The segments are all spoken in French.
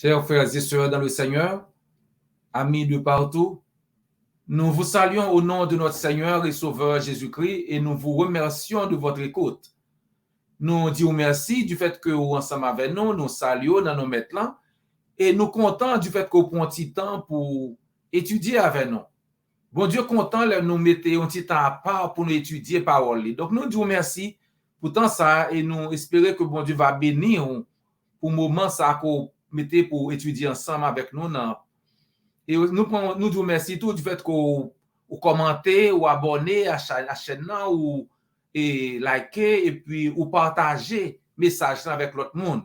Chers frères et sœurs dans le Seigneur, amis de partout, nous vous saluons au nom de notre Seigneur et Sauveur Jésus-Christ et nous vous remercions de votre écoute. Nous disons merci du fait que vous ensemble avec nous, nous saluons dans nos maîtres et nous comptons du fait que vous prenez un petit temps pour étudier avec nous. Bon Dieu content de nous mettre un petit temps à part pour nous étudier parole. Donc nous disons merci pour tant ça et nous espérons que bon Dieu va bénir pour le moment ça qu'on mettait pour étudier ensemble avec nous. Et nous disons merci tout du fait que vous commentez ou abonnez à la chaîne ou et liker et puis ou partager message avec l'autre monde.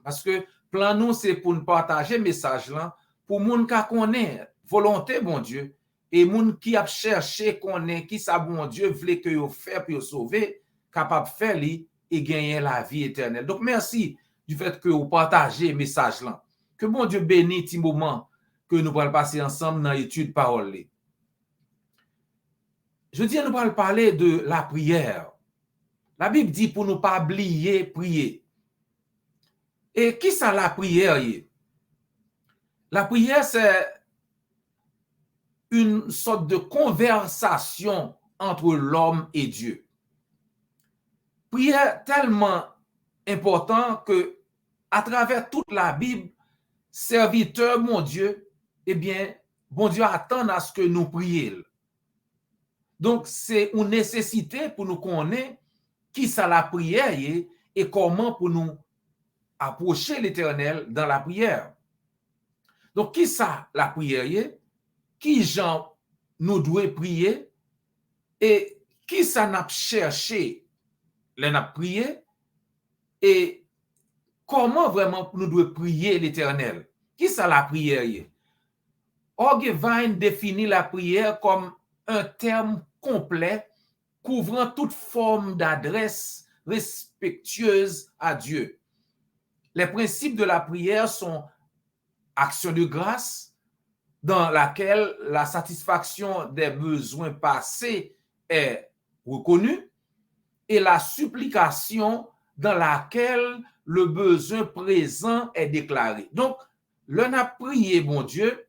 Parce que plan nous c'est pour nous partager message là pour monde qui connaît volonté bon Dieu et monde qui a cherché connaît qui ça bon Dieu voulait que yo faire pour sauver capable faire lui et gagner la vie éternelle. Donc merci du fait que vous partagez message là. Que bon Dieu bénisse ce moment que nous allons passer ensemble dans l'étude parole. Je dis, nous allons parler de la prière. La Bible dit pour ne pas oublier prier. Et qui ça la prière? La prière, c'est une sorte de conversation entre l'homme et Dieu. Prière tellement important que à travers toute la Bible, serviteur, mon Dieu, eh bien, bon Dieu attend à ce que nous prions. Donc, c'est une nécessité pour nous connaître qui ça la prière et comment pour nous approcher l'Éternel dans la prière. Donc, qui ça la prière, qui gens nous doit prier et qui ça n'a cherché les n'a prié et comment vraiment nous devons prier l'Éternel. Qui ça la prière? Orgevine définit la prière comme un terme complet couvrant toute forme d'adresse respectueuse à Dieu. Les principes de la prière sont action de grâce, dans laquelle la satisfaction des besoins passés est reconnue, et la supplication dans laquelle le besoin présent est déclaré. Donc, l'on a prié, bon Dieu,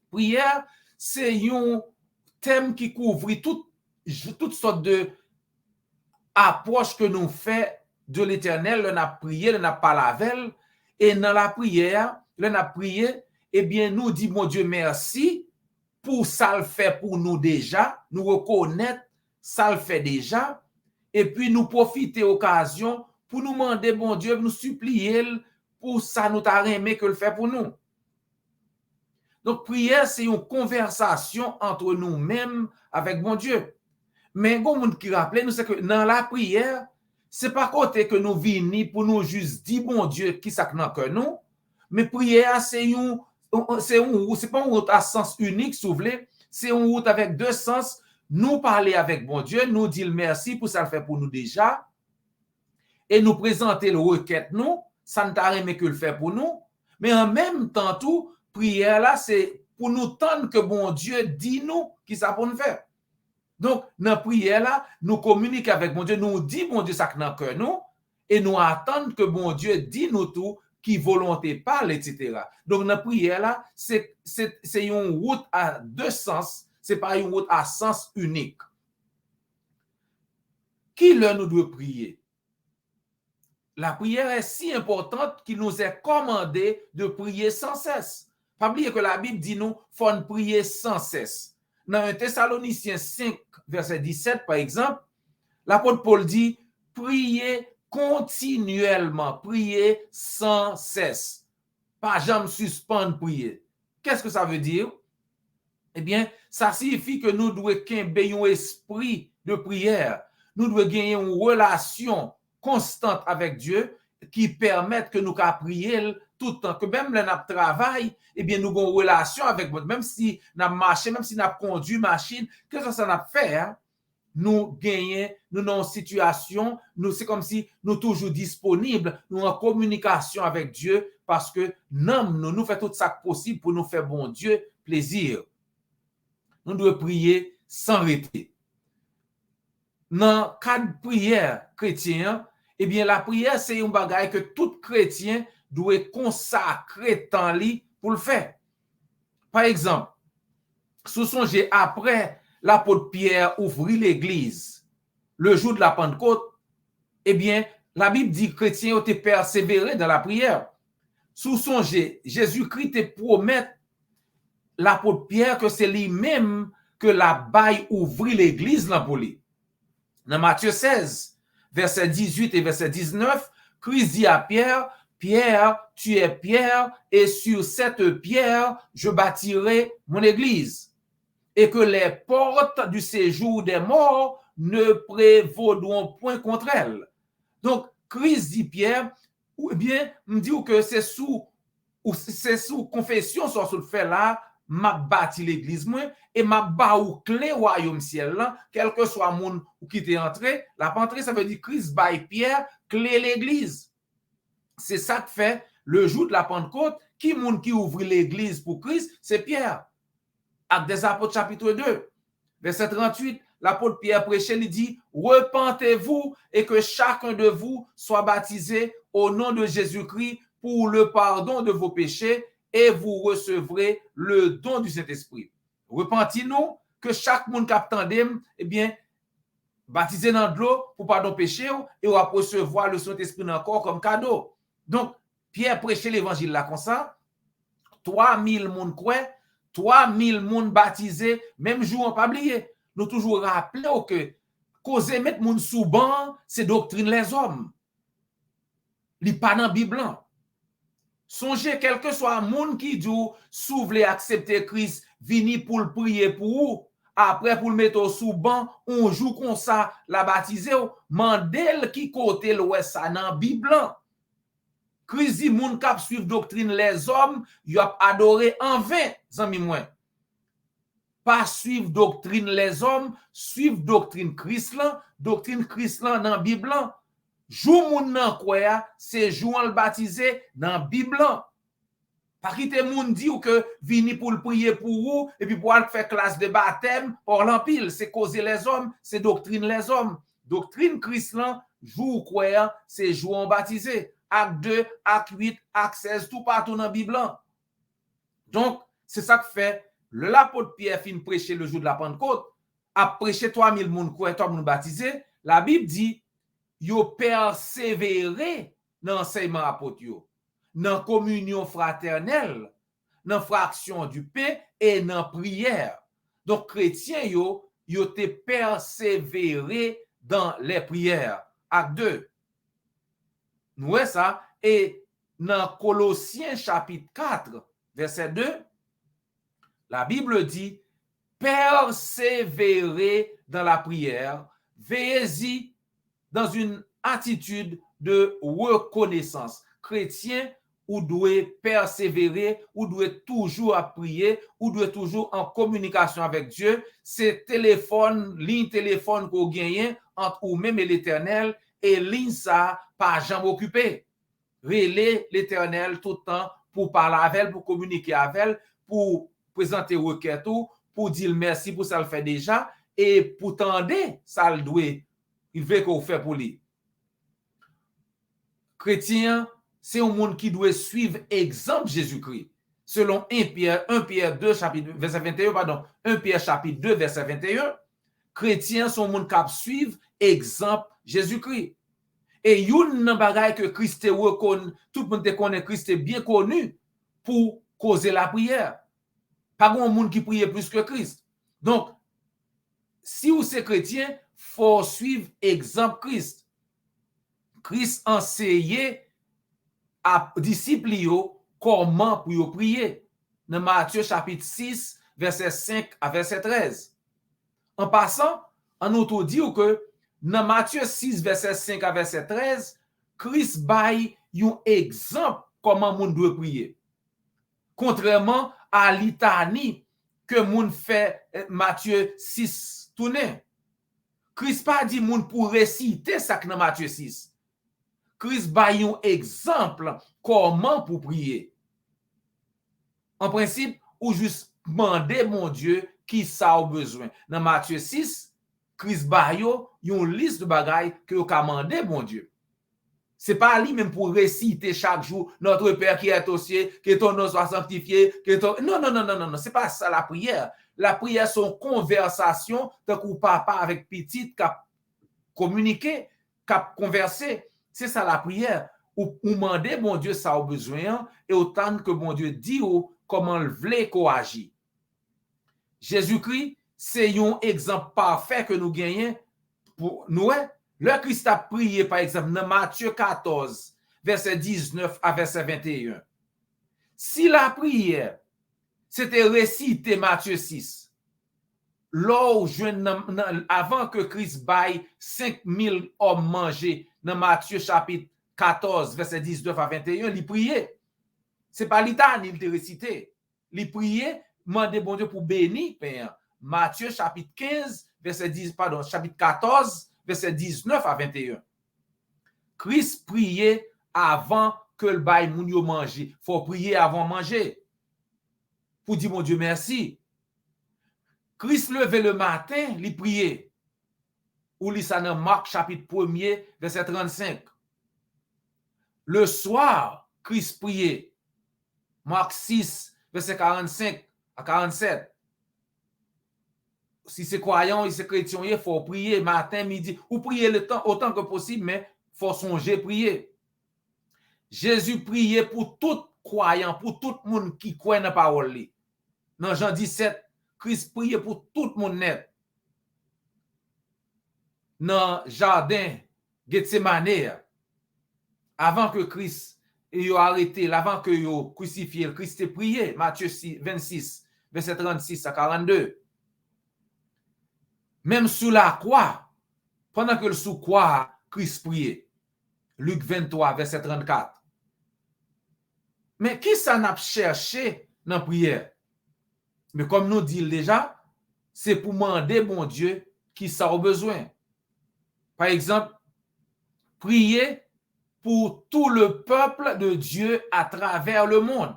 prière, c'est un thème qui couvre toutes sortes de approches que nous faisons de l'Éternel. On a prié, on a parlé avec elle, et dans la prière, on a prié, eh bien, nous dit, mon Dieu, merci pour ça le fait pour nous déjà, nous reconnaître ça le fait déjà, et puis nous profiter occasion pour nous demander, bon Dieu, nous supplier pour ça nous t'a aimé que le fait pour nous. Donc, prière, c'est une conversation entre nous-mêmes avec bon Dieu. Mais, bon, monde qui rappelle, nous, c'est que dans la prière, c'est pas côté que nous venons pour nous juste dire, bon Dieu, qui ça que nous, mais prière, c'est pas une route à sens unique, si vous voulez, c'est une route avec deux sens. Nous parler avec bon Dieu, nous dire merci pour ça le fait pour nous déjà, et nous présenter le requête nous, ça ne t'a rien que le fait pour nous, mais en même temps tout, prière là, c'est pour nous tendre que bon Dieu dit nous qui ça pour nous faire. Donc, dans la prière là, nous communiquons avec bon Dieu, nous dit bon Dieu ça que dans cœur nous, et nous attendons que bon Dieu dit nous tout, qui volonté parle, etc. Donc, dans la prière là, c'est une route à deux sens, c'est pas une route à sens unique. Qui leur nous doit prier? La prière est si importante qu'il nous est commandé de prier sans cesse. Pas oublier que la Bible dit nous, faut prier sans cesse. Dans 1 Thessaloniciens 5, verset 17, par exemple, l'apôtre Paul dit, priez continuellement, priez sans cesse. Pas jamais suspendre prier. Qu'est-ce que ça veut dire? Eh bien, ça signifie que nous devons gagner un esprit de prière. Nous devons gagner une relation constante avec Dieu qui permettent que nous puissions prier tout le temps. Que même là, nous travaillons, eh bien, nous avons une relation avec Dieu. Même si nous avons marché, même si nous avons conduit machine, que ça n'a fait, hein? Nous gagnons, nous dans une situation, c'est comme si nous toujours disponibles, nous en communication avec Dieu parce que nous faisons tout ça possible pour nous faire bon Dieu plaisir. Nous devons prier sans arrêter. Dans le cadre de prière chrétien, eh bien, la prière, c'est un bagage que tout chrétien doit consacrer temps li pour le faire. Par exemple, sous songez après l'apôtre Pierre ouvrit l'église le jour de la Pentecôte, eh bien, la Bible dit que les chrétiens ont été persévérés dans la prière. Sous songez, Jésus-Christ te promet l'apôtre Pierre que c'est lui-même que la baille ouvrit l'église là pour lui. Dans Matthieu 16, verset 18 et verset 19, Christ dit à Pierre, Pierre, tu es Pierre, et sur cette pierre, je bâtirai mon église. Et que les portes du séjour des morts ne prévaudront point contre elle. Donc, Christ dit Pierre, ou bien, me dit que c'est sous confession sur ce fait là, m'a bâti l'église moi et m'a ba ou clé royaume ciel là, quel que soit monde ou qui t'est entré, la entrée ça veut dire Christ baille Pierre clé l'église. C'est ça que fait le jour de la Pentecôte, qui monde qui ouvre l'église pour Christ, c'est Pierre. Actes des Apôtres chapitre 2, verset 38, l'apôtre Pierre prêchait, il dit, repentez-vous et que chacun de vous soit baptisé au nom de Jésus-Christ pour le pardon de vos péchés et vous recevrez le don du Saint-Esprit. Repentez-nous que chaque monde qui attendem, eh bien, baptisé dans de l'eau pour pardon péché et on va recevoir le Saint-Esprit encore comme cadeau. Donc, Pierre prêchait l'évangile là comme ça, 3000 monde quoi, 3000 monde baptisés, même jour on pas oublié. Nous toujours rappeler que causer mettre monde sous banc, c'est doctrine les hommes. Li pas dans Bible. Songez quel que soit monde qui dit s'ouvre accepter Christ, vini pour le prier pour vous, après pour le mettre sous banc, on joue comme ça la baptiser, mandel qui côté l'ouest ça dans Bible. Christ dit moun k'ap suivre doctrine les hommes, y a adoré en vain, zami moi. Pas suivre doctrine les hommes, suivre doctrine Christ là dans Bible là. Jou moun nan quoi, c'est jou en le baptisé dans Bible là. Pas quitter moun dit ou que vini pour le prier pour vous et puis pour aller faire classe de baptême pour l'empile, c'est causer les hommes, c'est doctrine les hommes. Doctrine Christ là, jou quoi, c'est jou en baptisé. Acte 2, acte 8, acte 16, tout partout dans la Bible. Donc, c'est ça que fait l'apôtre Pierre fin prêcher le jour de la Pentecôte, a prêché 3000 moun quoi, 3 moun baptisé. La Bible dit yo persévérer dans l'enseignement apôtre yo, dans communion fraternelle, dans fraction du pain et dans prière. Donc chrétiens yo te persévérer dans les prières. Acte 2. Nous voyons ça et dans Colossiens chapitre 4 verset 2, la Bible dit persévérer dans la prière, veillez-y dans une attitude de reconnaissance. Chrétien, ou doit persévérer, ou doit toujours à prier, ou doit toujours en communication avec Dieu. C'est ligne téléphone qu'on gagne entre ou même l'Éternel, et ligne ça, pas jamais occupé. Relais l'Éternel tout le temps pour parler avec elle, pour communiquer avec elle, pour présenter requête, pour dire merci pour ça le fait déjà, et pour tendre, ça le doit. Il veut qu'on fait pour lui. Chrétien, c'est un monde qui doit suivre exemple Jésus-Christ. Selon 1 Pierre 2, chapitre, verset 21, pardon, 1 Pierre chapitre 2, verset 21, chrétiens sont un monde qui suivre exemple Jésus-Christ. Et une bagay que Christ te reconnaît, tout le monde te connaît, Christ est bien connu pour causer la prière. Pas un monde qui prie plus que Christ. Donc, si vous êtes chrétien, faut suivre exemple Christ. Christ enseignait à disciples comment pour prier. Dans Matthieu chapitre 6, verset 5 à verset 13. En passant, on nous dit que dans Matthieu 6, verset 5 à verset 13, Christ baille un exemple comment on doit prier. Contrairement à litanie que moun fait Matthieu 6 tourner. Christ pas dit moun pour réciter ça dans Matthieu 6. Christ baille un exemple comment pour prier. En principe, ou juste demander mon Dieu qui ça a besoin. Dans Matthieu 6, Christ baille une liste de bagailles que vous commandez mon Dieu. C'est pas lui-même pour réciter chaque jour notre Père qui est aux cieux, que ton nom soit sanctifié, que ton... Non, c'est pas ça la prière. La prière, c'est une conversation, tant que papa avec petite, qui communiquer, qui converser. C'est ça la prière. Ou demander, bon Dieu, ça a besoin, et autant que bon Dieu dit ou comment le voulait qu'on agit. Jésus-Christ, c'est un exemple parfait que nous gagnons pour nous. Le Christ a prié, par exemple, dans Matthieu 14, verset 19 à verset 21. Si la prière, c'était réciter Matthieu 6, avant que Christ baille 5000 hommes manger dans Matthieu chapitre 14, verset 19 à 21, il priait. Ce n'est pas l'État, il te récité. Il priait, demandait bon Dieu pour bénir, Père. Matthieu chapitre 15, chapitre 14, verset 19 à 21. Christ priait avant que le bail moun yo mange. Il faut prier avant de manger. Pour dire mon Dieu merci. Christ levé le matin, il priait. Ou lit ça dans Marc chapitre 1er, verset 35. Le soir, Christ priait. Marc 6, verset 45 à 47. Si c'est croyant, si c'est chrétien, il faut prier matin, midi, ou prier le temps autant que possible, mais il faut songer prier. Jésus priait pour tout croyant, pour tout le monde qui croit dans la parole. Dans Jean 17, Christ priait pour tout le monde net. Dans le jardin Gethsemane, avant que Christ ait arrêté, avant que ait crucifié, Christ ait prié, Matthieu 26, verset 36 à 42. Même sous la croix, pendant que sous croix, Christ priait. Luc 23, verset 34. Mais qui ça n'a cherché dans la prière? Mais comme nous dit déjà, c'est pour demander, bon Dieu, qui ça a besoin. Par exemple, prier pour tout le peuple de Dieu à travers le monde.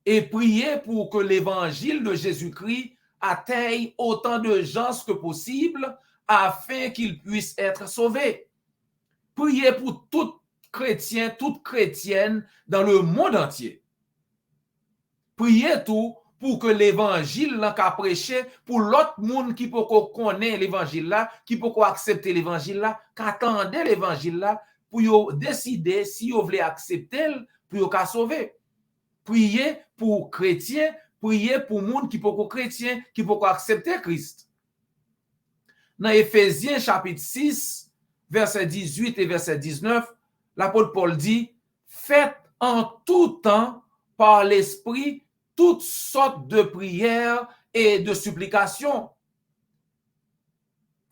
Et prier pour que l'évangile de Jésus-Christ atteigne autant de gens que possible afin qu'ils puissent être sauvés. Priez pour tout chrétien, toute chrétienne dans le monde entier. Priez tout pour que l'évangile qu'a prêché, pour l'autre monde qui peut connaître l'évangile là, qui peut accepter l'évangile là, qu'attendait l'évangile là, pour décider si vous voulez accepter, pour vous sauver. Priez pour chrétiens, priez pour monde qui peut chrétien, qui peut accepter Christ. Dans Éphésiens chapitre 6, verset 18 et verset 19, l'apôtre Paul dit, faites en tout temps par l'Esprit toutes sortes de prières et de supplications.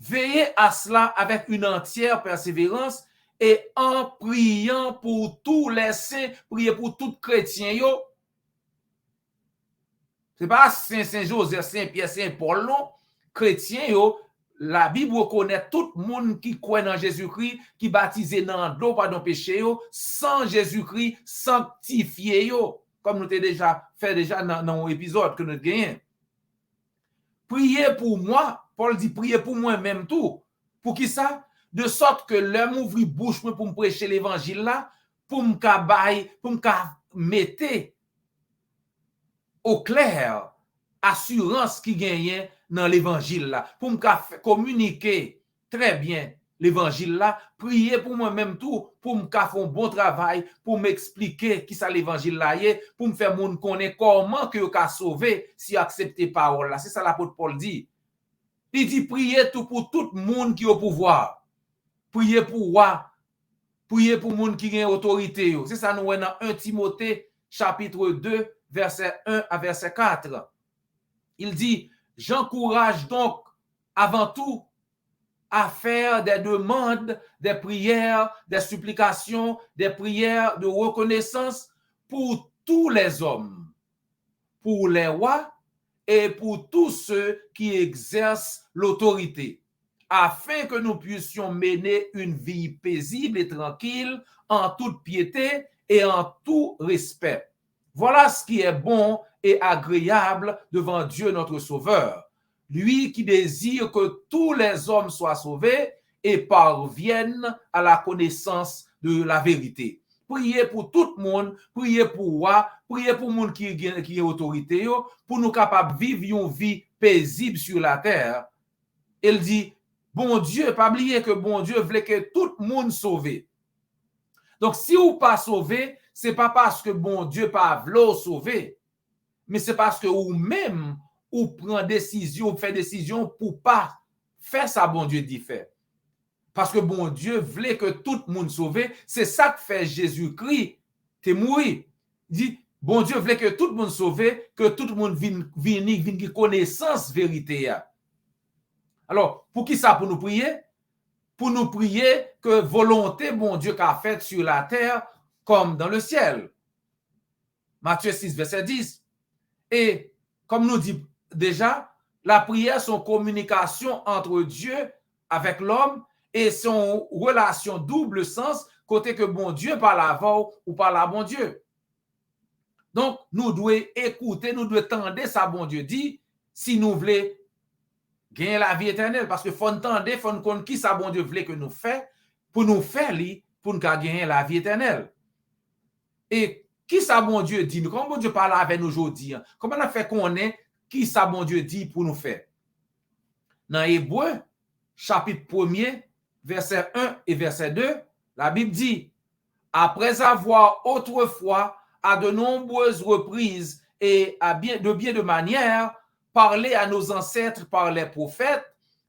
Veillez à cela avec une entière persévérance et en priant pour tous les saints, priez pour tout chrétien. Ce n'est pas Saint Joseph, Saint Pierre, Saint Paul, non. Chrétien, la Bible reconnaît tout le monde qui croit dans Jésus-Christ, qui baptisé dans l'eau pardon péché, sans Jésus-Christ sanctifié. Comme nous avons déjà fait dans l'épisode que nous gagnons. Priez pour moi, Paul dit priez pour moi-même tout. Pour qui ça? De sorte que l'homme ouvre bouche pour me prêcher l'évangile là, pour me mettre au clair assurance qui gagne dans l'évangile là, pour me communiquer très bien l'évangile là, prier pour moi-même tout, pour me faire un bon travail, pour m'expliquer qui ça l'évangile là est, pour me faire moun connaître comment que ka sauver si accepter parole là. C'est ça l'apôtre Paul dit. Il dit prier tout pour tout le monde qui a au pouvoir. Prier pour roi, prier pour monde qui a autorité. C'est ça nous dans 1 Timothée chapitre 2 verset 1 à verset 4. Il dit, j'encourage donc avant tout à faire des demandes, des prières, des supplications, des prières de reconnaissance pour tous les hommes, pour les rois et pour tous ceux qui exercent l'autorité, afin que nous puissions mener une vie paisible et tranquille en toute piété et en tout respect. Voilà ce qui est bon et agréable devant Dieu notre Sauveur, lui qui désire que tous les hommes soient sauvés et parviennent à la connaissance de la vérité. Priez pour tout le monde, priez pour moi, priez pour le monde qui est autorité, pour nous capables de vivre une vie paisible sur la terre. Il dit, bon Dieu, pas oublier que bon Dieu voulait que tout le monde sauvé. Donc, si vous pas sauvé, c'est pas parce que bon Dieu pas voulu sauver, mais c'est parce que vous-même, vous prenez décision, vous faites décision pour pas faire ça, bon Dieu dit faire. Parce que bon Dieu voulait que tout le monde sauve. C'est ça que fait Jésus-Christ. T'es mort. Il dit, bon Dieu voulait que tout le monde sauve, que tout le monde vienne connaissance vérité. Alors, pour qui ça? Pour nous prier? Pour nous prier que volonté, bon Dieu, qu'a faite sur la terre comme dans le ciel. Matthieu 6, verset 10. Et comme nous dit déjà, la prière, son communication entre Dieu avec l'homme et son relation double sens, côté que bon Dieu parle avant ou parle à bon Dieu. Donc, nous devons écouter, nous devons tendre ça, bon Dieu dit, si nous voulons gagner la vie éternelle. Parce que faut entendre, faut nous connaître qui ça, bon Dieu voulait que nous fassions pour nous faire, pour nous gagner la vie éternelle. Et qui ça, bon Dieu dit, comment bon Dieu parle avec nous aujourd'hui? Comment on a fait qu'on est, qui ça, bon Dieu dit pour nous faire? Dans Hébreu, chapitre 1er, verset 1 et verset 2, la Bible dit, après avoir autrefois, à de nombreuses reprises et de bien de manière, parlé à nos ancêtres par les prophètes,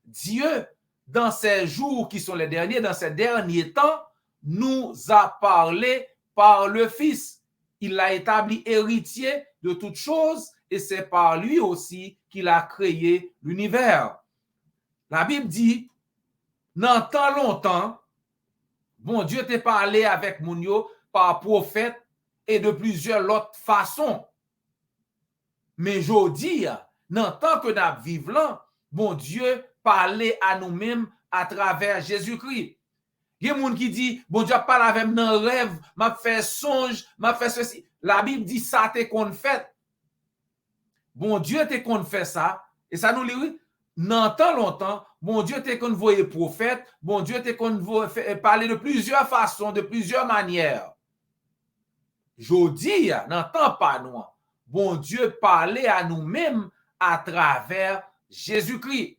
Dieu, dans ces jours qui sont les derniers, dans ces derniers temps, nous a parlé par le Fils. Il l'a établi héritier de toutes choses et c'est par lui aussi qu'il a créé l'univers. La Bible dit, dans tant longtemps, bon Dieu t'a parlé avec Mounio par prophète et de plusieurs autres façons. Mais aujourd'hui, dans tant que nous vivons là, bon Dieu parlait à nous-mêmes à travers Jésus-Christ. Il y a des gens qui disent, bon Dieu parle avec moi dans rêve, m'a fait songe, m'a fait ceci. La Bible dit ça t'es qu'on fait. Bon Dieu t'es qu'on fait ça. Et ça nous dit, dans tant longtemps, bon Dieu t'es qu'on voyait prophète, bon Dieu t'es qu'on parler de plusieurs façons, de plusieurs manières. Jodi, dans tant pas nous, bon Dieu parlait à nous-mêmes à travers Jésus-Christ.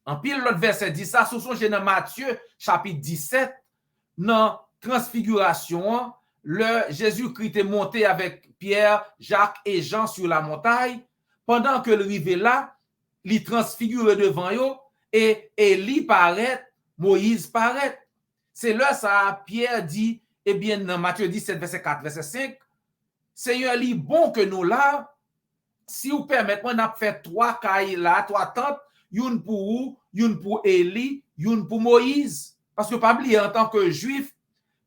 En pile, l'autre verset dit ça, sous son dans Matthieu, chapitre 17, dans Transfiguration, le Jésus-Christ est monté avec Pierre, Jacques et Jean sur la montagne. Pendant que le rivé là, il transfigure devant eux et Élie paraît, Moïse paraît. C'est là ça, Pierre dit, eh bien, dans Matthieu 17, verset 4, verset 5, Seigneur, il est bon que nous là, si vous permettez, on a fait 3 cailles là, 3 tentes, une pour vous, une pour Élie, une pour Moïse. Parce que, pas oublier, en tant que juif,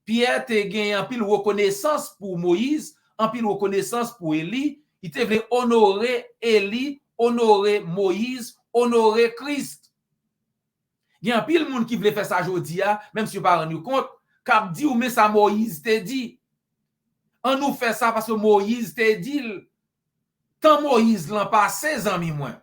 Pierre t'a gagné en pile reconnaissance pour Moïse, en pile reconnaissance pour Élie. Il t'a voulu honorer Élie, honorer Moïse, honorer Christ. Il y a un pile monde qui voulait faire ça aujourd'hui, même si vous ne pas rendu compte, cap dit ou mais ça Moïse t'a dit. On nous fait ça parce que Moïse t'a dit. Tant Moïse l'an passé, amis moins.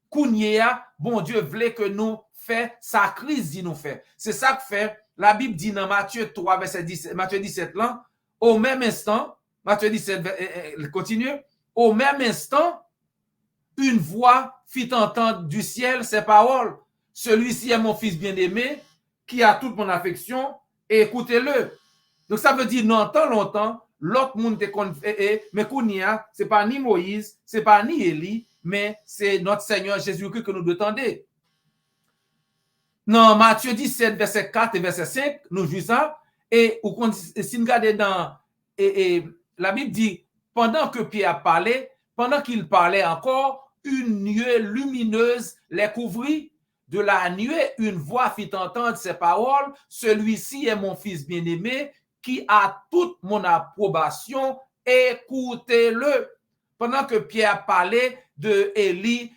Kounia, bon Dieu voulait que nous fait sa crise dit nous fait. C'est ça que fait la Bible dit dans Matthieu 3 verset 17, Matthieu 17 là, au même instant, Matthieu 17 continue, au même instant, une voix fit entendre du ciel ces paroles. Celui-ci est mon fils bien-aimé qui a toute mon affection et écoutez-le. Donc ça veut dire non tant longtemps l'autre monde te confé mais Kounia, c'est pas ni Moïse, c'est pas ni Élie, mais c'est notre Seigneur Jésus-Christ que nous devons attendre. Dans Matthieu 17, verset 4 et verset 5, nous jouons ça. Et si nous regardons dans. La Bible dit, pendant que Pierre parlait, pendant qu'il parlait encore, une nuée lumineuse les couvrit. De la nuée, une voix fit entendre ces paroles. Celui-ci est mon fils bien-aimé, qui a toute mon approbation. Écoutez-le. Pendant que Pierre parlait de Élie,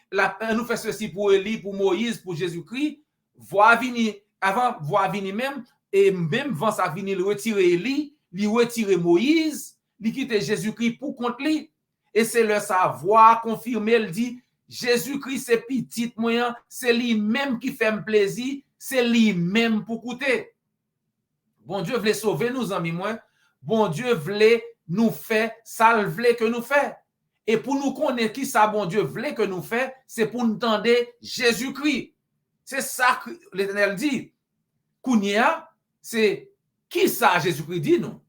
nous fait ceci pour Élie, pour Moïse, pour Jésus-Christ, voix venir, avant voix venir même, et même avant ça venir, il retirer Élie, il retirer Moïse, il quitter Jésus-Christ pour contre lui. Et c'est le savoir confirmé, il dit, Jésus-Christ c'est petit moyen, c'est lui-même qui fait plaisir, c'est lui-même pour coûter. Bon Dieu voulait sauver nous, amis moi. Bon Dieu voulait nous faire, ça le voulait que nous fait. Et pour nous connaître qui ça, bon Dieu voulait que nous fait, c'est pour nous tendre Jésus-Christ. C'est ça que l'Éternel dit. Kounia, c'est qui ça Jésus-Christ dit nous?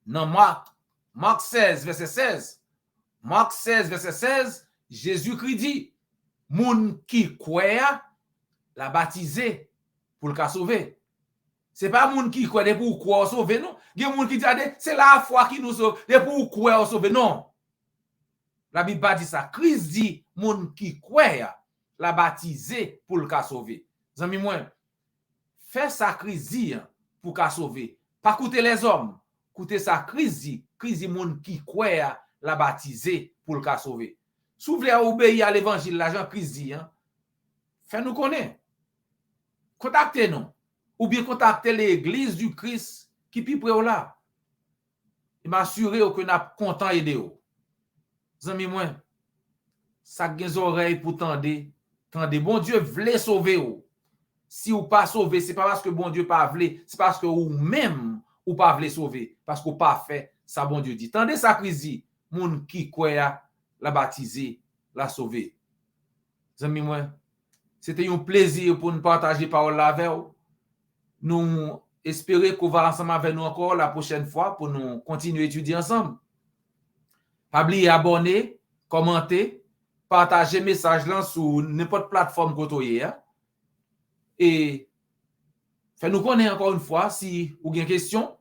Dans Marc 16, verset 16. Marc 16, verset 16, Jésus-Christ dit, moun qui croit, la baptisé pour le cas sauver. C'est pas moun qui croit pour croire sauver, non. Il y a moun qui dit, c'est la foi qui nous sauve, pour croire sauver, non. La Bible pas dit ça. Christ dit, moun qui croit, la baptisé pour le cas sauver. Zami moi, fais ça Christ dit pour cas sauver. Pas écouter les hommes. Écoutez ça Christ dit moun qui croit, la baptisé pour le cas sauver. Si vous voulez obéir à l'évangile, la Jean-Christ dit, fais-nous connaître. Contactez-nous. Ou bien contactez l'église du Christ qui est près là. Et m'assurer que nous sommes contents d'aider. Zami moi, ça gen oreilles pour tendre. Bon Dieu voulait sauver vous. Si vous pas sauver, c'est pas parce que bon Dieu pas voulait, c'est parce que vous même ou pas voulez sauver, parce que vous pas fait ça bon Dieu dit. Tendez ça Christ dit, moun qui croit la baptiser, la sauver. Zami moi, c'était un plaisir pour nous partager parole là avec vous. Nous espérons qu'on va ensemble avec nous encore la prochaine fois pour nous continuer à étudier ensemble. Pas oublier abonner, commenter, partager message là sur n'importe plateforme que vous avez. Et faites-nous connaître encore une fois si vous avez une question.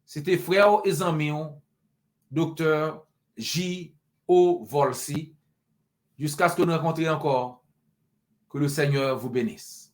C'était frère et amis, Dr. J.O. Volsi. Jusqu'à ce que nous rencontrions encore. Que le Seigneur vous bénisse.